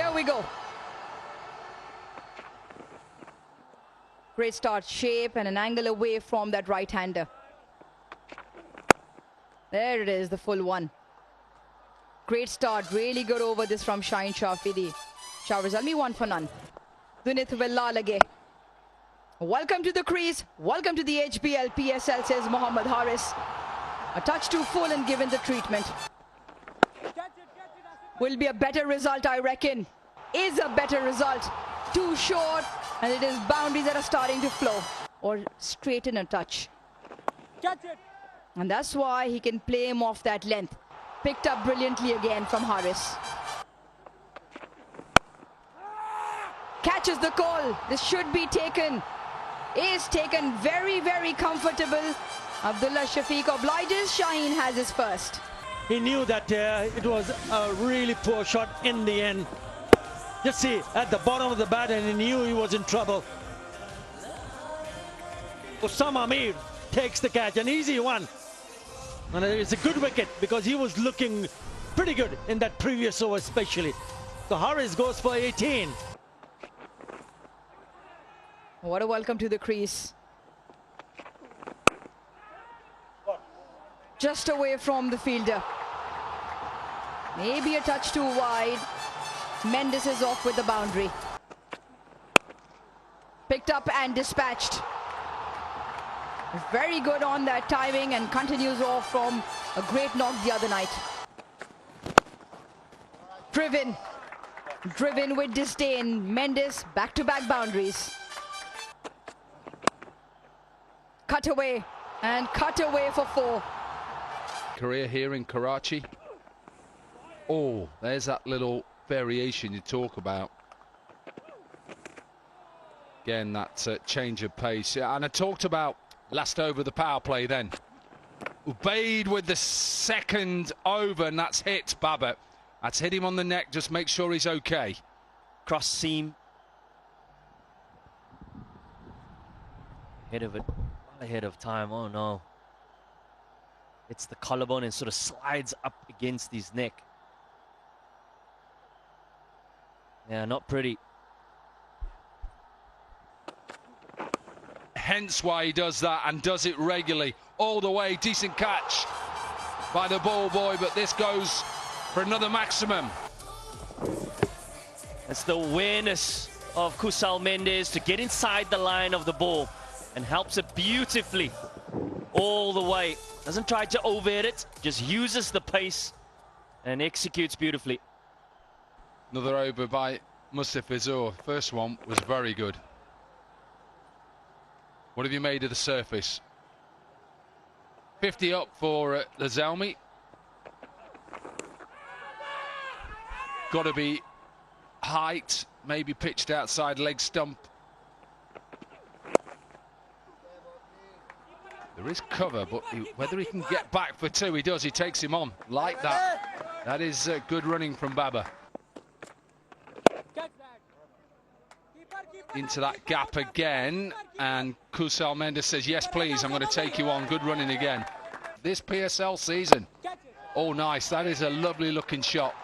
Here we go. Great start, shape and an angle away from that right-hander. There it is, the full one. Great start, really good over this from Shaheen Shafidi. Peshawar Zalmi 1 for none. Dunith Villa lage. Welcome to the crease, welcome to the HBL PSL, says Mohammad Haris. A touch too full and given the treatment. Will be a better result, I reckon. Is a better result. Too short, and it is boundaries that are starting to flow. Or straighten a touch. And that's why he can play him off that length. Picked up brilliantly again from Haris. Catches the call. This should be taken. Is taken very, very comfortable. Abdullah Shafiq obliges. Shaheen has his first. He knew that it was a really poor shot in the end. Just see, at the bottom of the bat, and he knew he was in trouble. Osama Amir takes the catch, an easy one. And it's a good wicket because he was looking pretty good in that previous over especially. So Haris goes for 18. What a welcome to the crease. Just away from the fielder. Maybe a touch too wide. Mendes is off with the boundary. Picked up and dispatched. Very good on that timing and continues off from a great knock the other night. Driven with disdain. Mendes back-to-back boundaries. Cut away and cut away for 4. Career here in Karachi. Oh, there's that little variation you talk about. Again, that change of pace. Yeah, and I talked about last over the power play then. Ubaid with the second over, and that's hit Baba. That's hit him on the neck. Just make sure he's okay. Cross seam. Ahead of it. Ahead of time. Oh no. It's the collarbone and sort of slides up against his neck. Yeah, not pretty. Hence why he does that and does it regularly. All the way, decent catch by the ball boy, but this goes for another maximum. It's the awareness of Kusal Mendes to get inside the line of the ball and helps it beautifully all the way. Doesn't try to over-hit it, just uses the pace and executes beautifully. Another over by Mustafa Zur. First one was very good. What have you made of the surface? 50 up for the Zalmi. Got to be height, maybe pitched outside leg stump. There is cover, but whether he can get back for 2, he does. He takes him on like that. That is good running from Baba. Into that gap again, and Kusal Mendes says, yes, please, I'm going to take you on. Good running again. This PSL season. Oh, nice. That is a lovely looking shot,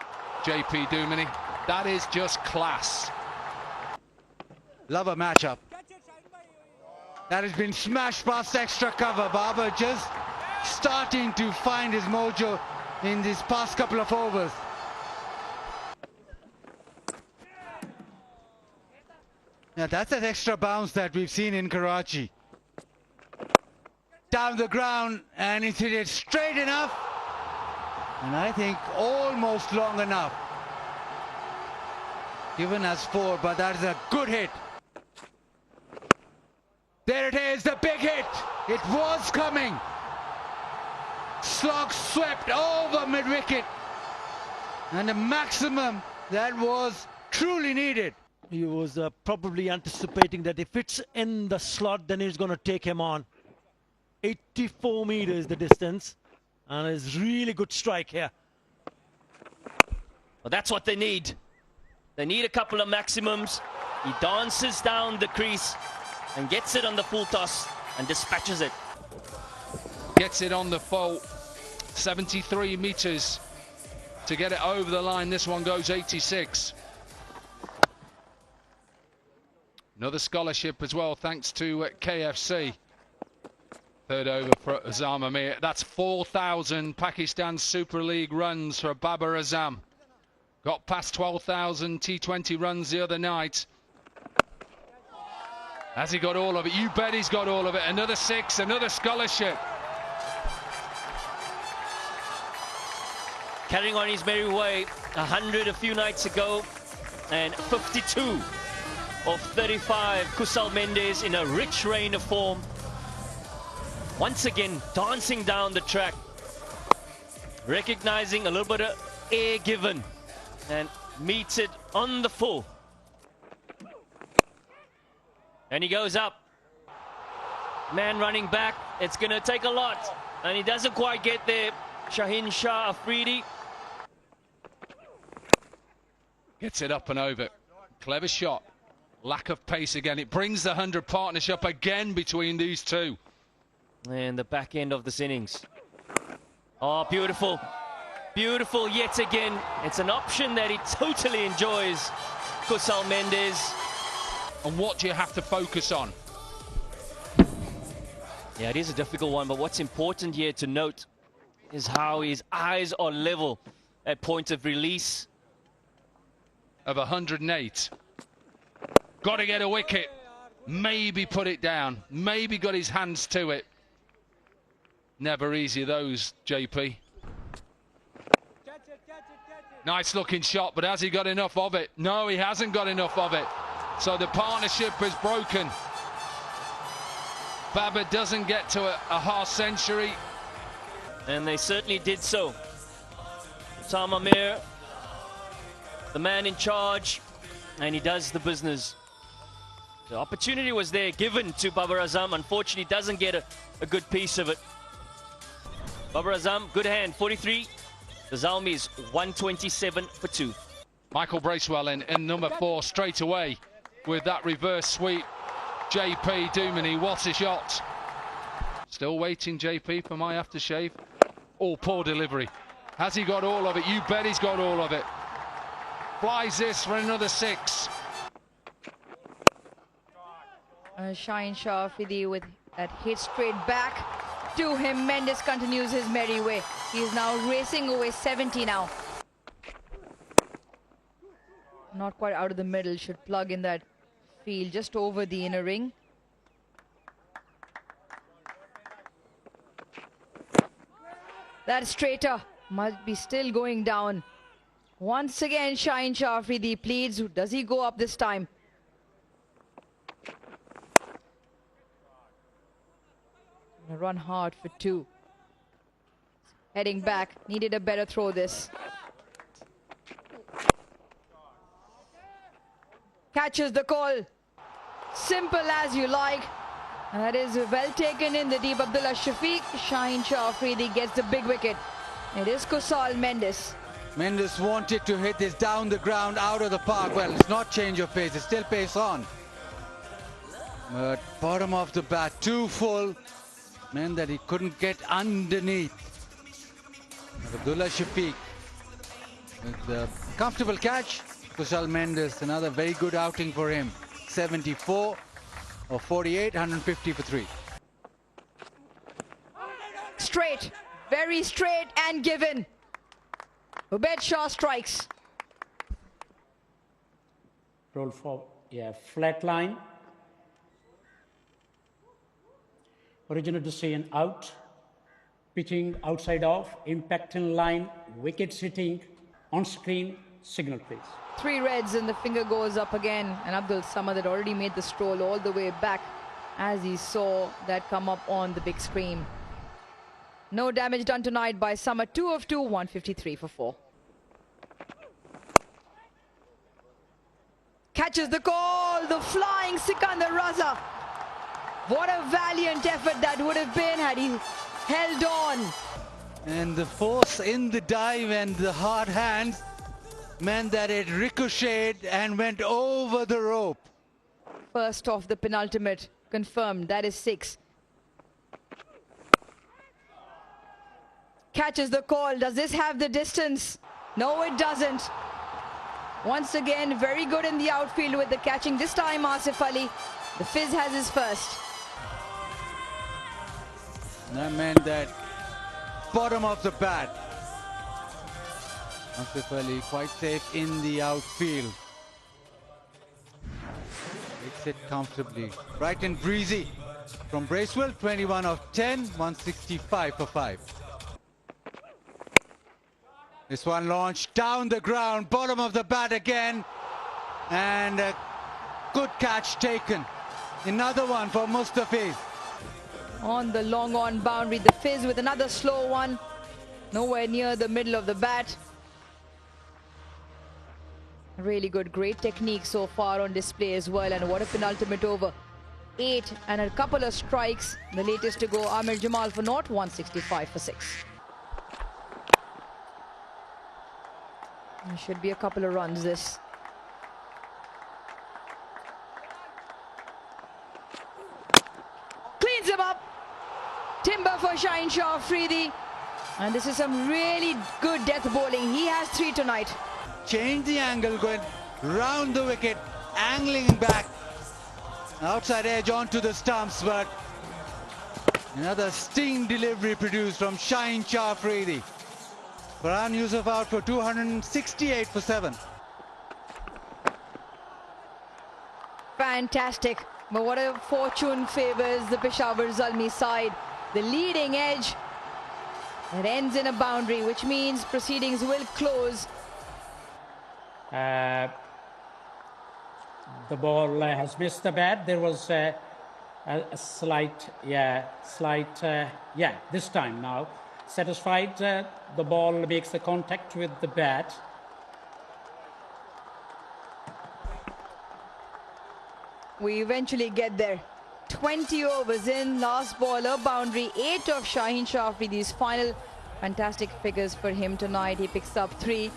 JP Dumini. That is just class. Love a matchup. That has been smashed past extra cover. Baba just starting to find his mojo in these past couple of overs. Now that's an extra bounce that we've seen in Karachi. Down the ground, and it's hit it straight enough. And I think almost long enough. Given as 4, but that is a good hit. There it is, the big hit. It was coming. Slog swept over mid-wicket. And the maximum that was truly needed. He was probably anticipating that if it's in the slot, then he's going to take him on. 84 meters the distance, and it's really good strike here. Well, that's what they need. They need a couple of maximums. He dances down the crease and gets it on the full toss and dispatches it. Gets it on the full 73 meters to get it over the line. This one goes 86. Another scholarship as well, thanks to KFC. Third over for Azam Amir. That's 4,000 Pakistan Super League runs for Babar Azam. Got past 12,000 T20 runs the other night. Has he got all of it? You bet he's got all of it. Another 6, another scholarship. Carrying on his merry way, 100 a few nights ago, and 52 of 35. Kusal Mendes in a rich reign of form. Once again, dancing down the track. Recognizing a little bit of air given, and meets it on the full. And he goes up. Man running back. It's going to take a lot. And he doesn't quite get there. Shaheen Shah Afridi. Gets it up and over. Clever shot. Lack of pace again. It brings the 100 partnership again between these two. And the back end of this innings. Oh, beautiful. Beautiful yet again. It's an option that he totally enjoys. Kusal Mendes. And what do you have to focus on? Yeah, it is a difficult one, but what's important here to note is how his eyes are level at point of release. Of 108. Got to get a wicket. Maybe put it down. Maybe got his hands to it. Never easy those, JP. Nice looking shot, but has he got enough of it? No, he hasn't got enough of it. So the partnership is broken. Babar doesn't get to a half century. And they certainly did so. Sam Amir, the man in charge, and he does the business. The opportunity was there, given to Babar Azam. Unfortunately, doesn't get a good piece of it. Babar Azam, good hand, 43. The Zalmi is 127 for 2. Michael Bracewell in number 4 straight away with that reverse sweep. JP Dumini, what a shot. Still waiting, JP, for my aftershave. Oh, poor delivery. Has he got all of it? You bet he's got all of it. Flies this for another 6. Shaheen Shah Afridi with that hit straight back to him. Mendes continues his merry way. He is now racing away 70 now. Not quite out of the middle, should plug in that field just over the inner ring. That straighter must be still going down. Once again, Shaheen Shah Afridi pleads. Does he go up this time? Gonna run hard for 2. Heading back, needed a better throw this. Catches the call. Simple as you like. And that is well taken in the deep. Abdullah Shafiq. Shaheen Shah Afridi gets the big wicket. It is Kusal Mendes. Mendes wanted to hit this down the ground, out of the park. Well, it's not change of pace, it's still pace on. But bottom of the bat, too full. Meant that he couldn't get underneath. Abdullah Shafiq with the comfortable catch. Kusal Mendes, another very good outing for him. 74 of 48, 150 for 3. Straight, very straight and given. Ubaid Shah strikes. Roll for, flat line. Original decision out. Pitching outside off, impact in line, wicket sitting, on screen, signal please. 3 reds and the finger goes up again. And Abdul Samad had already made the stroll all the way back as he saw that come up on the big screen. No damage done tonight by Samad. 2 of 2, 153 for 4. Catches the call, the flying Sikandar Raza. What a valiant effort that would have been had he held on. And the force in the dive and the hard hands meant that it ricocheted and went over the rope. First off the penultimate, confirmed, that is 6. Catches the call, does this have the distance? No, it doesn't. Once again, very good in the outfield with the catching. This time, Asif Ali, the Fizz has his first. That meant that bottom of the bat. Asif Ali quite safe in the outfield. Hits it comfortably. Bright and breezy from Bracewell, 21 of 10, 165 for 5. This one launched down the ground, bottom of the bat again, and a good catch taken. Another one for Mustafiz. On the long on boundary, the Fizz with another slow one, nowhere near the middle of the bat. Really good, great technique so far on display as well, and what a penultimate over. 8 and a couple of strikes, the latest to go, Amir Jamal for naught, 165 for 6. There should be a couple of runs this. Cleans him up. Timber for Shaheen Shah Afridi. And this is some really good death bowling. He has 3 tonight. Change the angle, going round the wicket, angling back. Outside edge onto the stumps, but another sting delivery produced from Shaheen Shah Afridi. Farhan Yusuf out for 268 for 7. Fantastic. But what a fortune favors the Peshawar Zalmi side. The leading edge. It ends in a boundary, which means proceedings will close. The ball has missed the bat. There was a slight, this time now. Satisfied, the ball makes the contact with the bat. We eventually get there. 20 overs in, last ball, a boundary. 8 of Shaheen Shah Afridi's final. Fantastic figures for him tonight. He picks up 3.